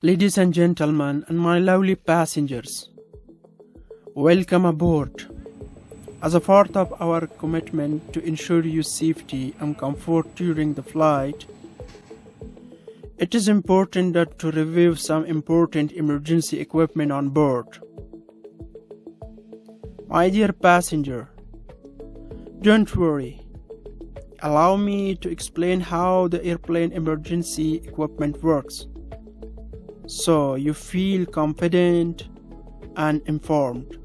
Ladies and gentlemen, and my lovely passengers, welcome aboard. As a part of our commitment to ensure your safety and comfort during the flight, it is important to review some important emergency equipment on board. My dear passenger, don't worry. Allow me to explain how the airplane emergency equipment works, so you feel confident and informed.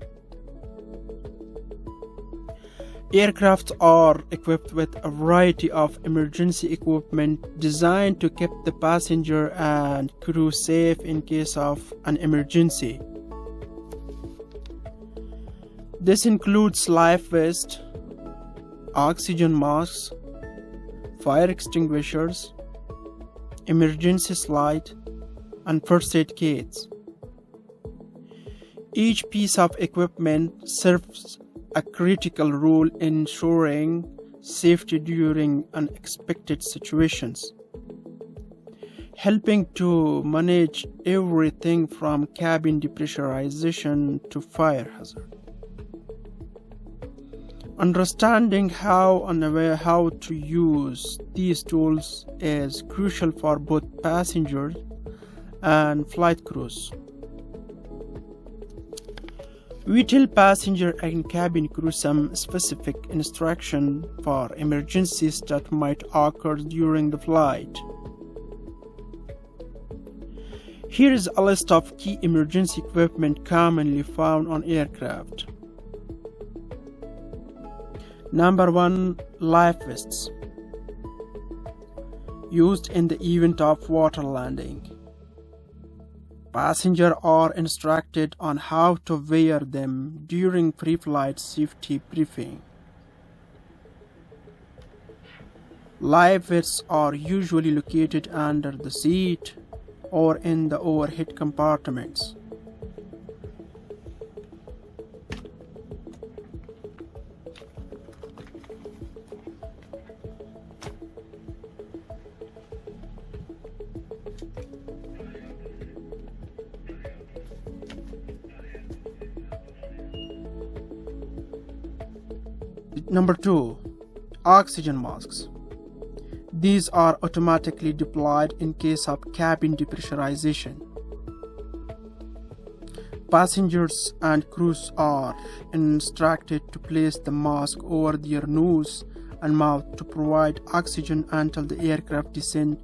Aircraft are equipped with a variety of emergency equipment designed to keep the passenger and crew safe in case of an emergency. This includes life vests, oxygen masks, fire extinguishers, emergency slide, and first aid kits. Each piece of equipment serves a critical role in ensuring safety during unexpected situations, helping to manage everything from cabin depressurization to fire hazard. Understanding how to use these tools is crucial for both passengers and flight crews. We tell passenger and cabin crew some specific instruction for emergencies that might occur during the flight. Here is a list of key emergency equipment commonly found on aircraft. Number 1. Life vests, used in the event of water landing. Passengers are instructed on how to wear them during pre-flight safety briefing. Life vests are usually located under the seat or in the overhead compartments. Number 2. Oxygen masks. These are automatically deployed in case of cabin depressurization. Passengers and crews are instructed to place the mask over their nose and mouth to provide oxygen until the aircraft descends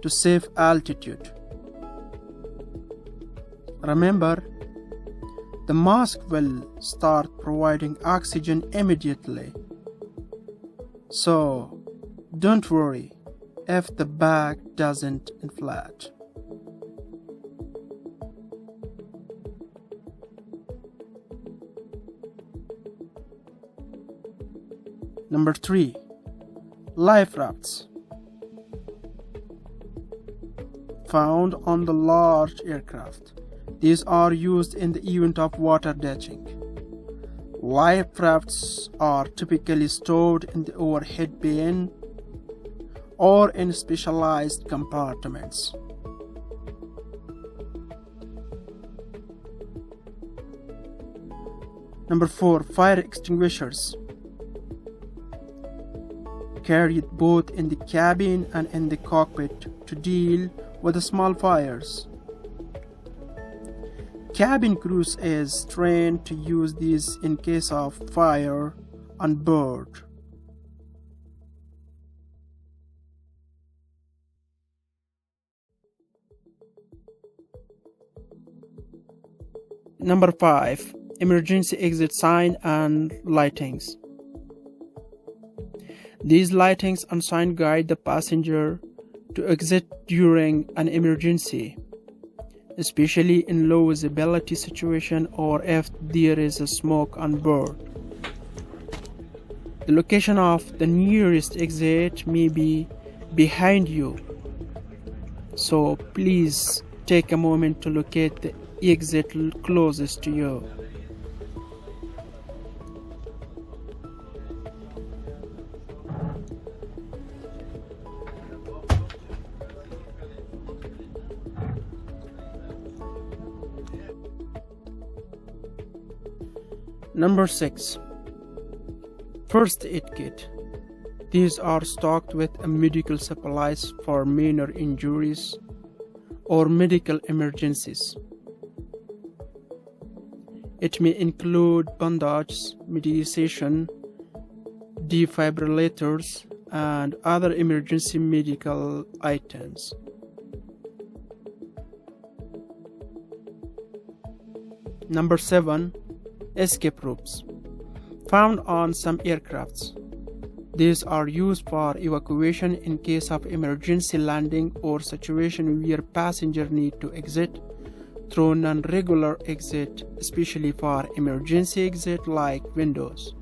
to safe altitude. Remember, the mask will start providing oxygen immediately. So, don't worry if the bag doesn't inflate. Number 3. Life rafts, found on the large aircraft. These are used in the event of water ditching. Life rafts are typically stored in the overhead bin or in specialized compartments. Number 4. Fire extinguishers, carried both in the cabin and in the cockpit to deal with the small fires. Cabin crews is trained to use these in case of fire on board. Number 5. Emergency exit sign and lightings. These lightings and sign guide the passenger to exit during an emergency, especially in low visibility situation or if there is a smoke on board. The location of the nearest exit may be behind you, so please take a moment to locate the exit closest to you. Number 6. First aid kit. These are stocked with medical supplies for minor injuries or medical emergencies. It may include bandages, medication, defibrillators, and other emergency medical items. Number 7. Escape ropes. Found on some aircrafts. These are used for evacuation in case of emergency landing or situation where passengers need to exit through non-regular exit, especially for emergency exit like windows.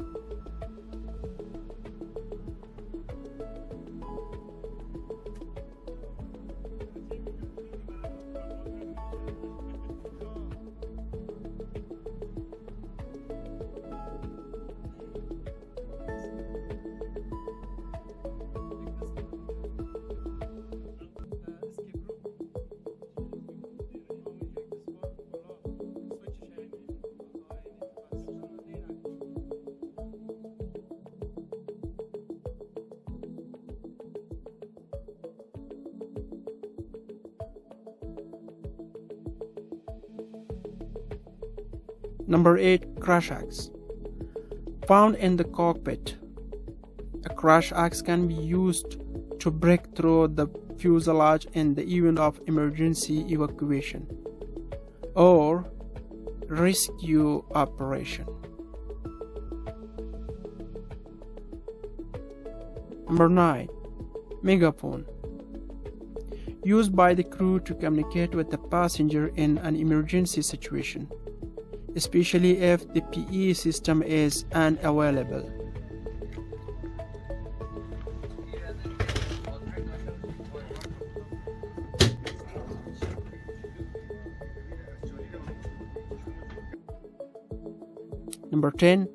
Number 8. Crash axe. Found in the cockpit. A crash axe can be used to break through the fuselage in the event of emergency evacuation or rescue operation. Number 9. Megaphone. Used by the crew to communicate with the passenger in an emergency situation, especially if the PE system is unavailable. Number 10.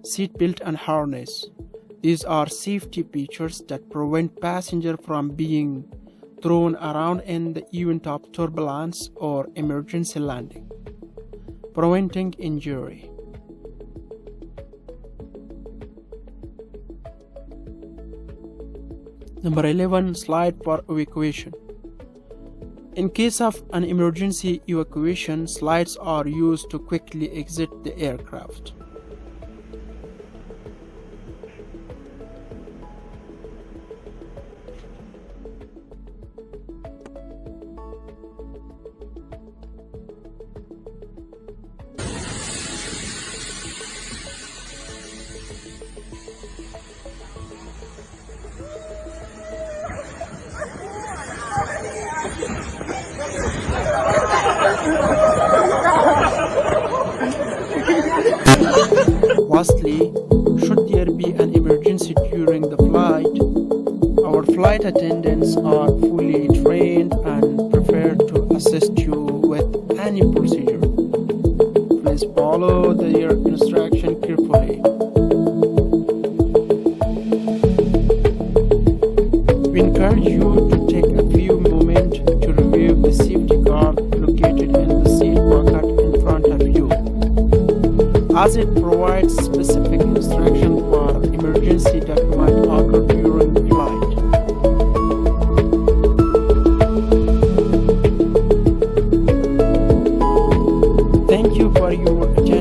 Seatbelt and harness. These are safety features that prevent passengers from being thrown around in the event of turbulence or emergency landing, preventing injury. Number 11. Slide for evacuation. In case of an emergency evacuation, slides are used to quickly exit the aircraft. Lastly, should there be an emergency during the flight, our flight attendants are fully trained and prepared to assist you with any procedure. Please follow their instruction carefully. We encourage you to take a few moments to review the safety card located in the seat pocket in front of you, as it provides specific instruction for emergency that might occur during the flight. Thank you for your attention.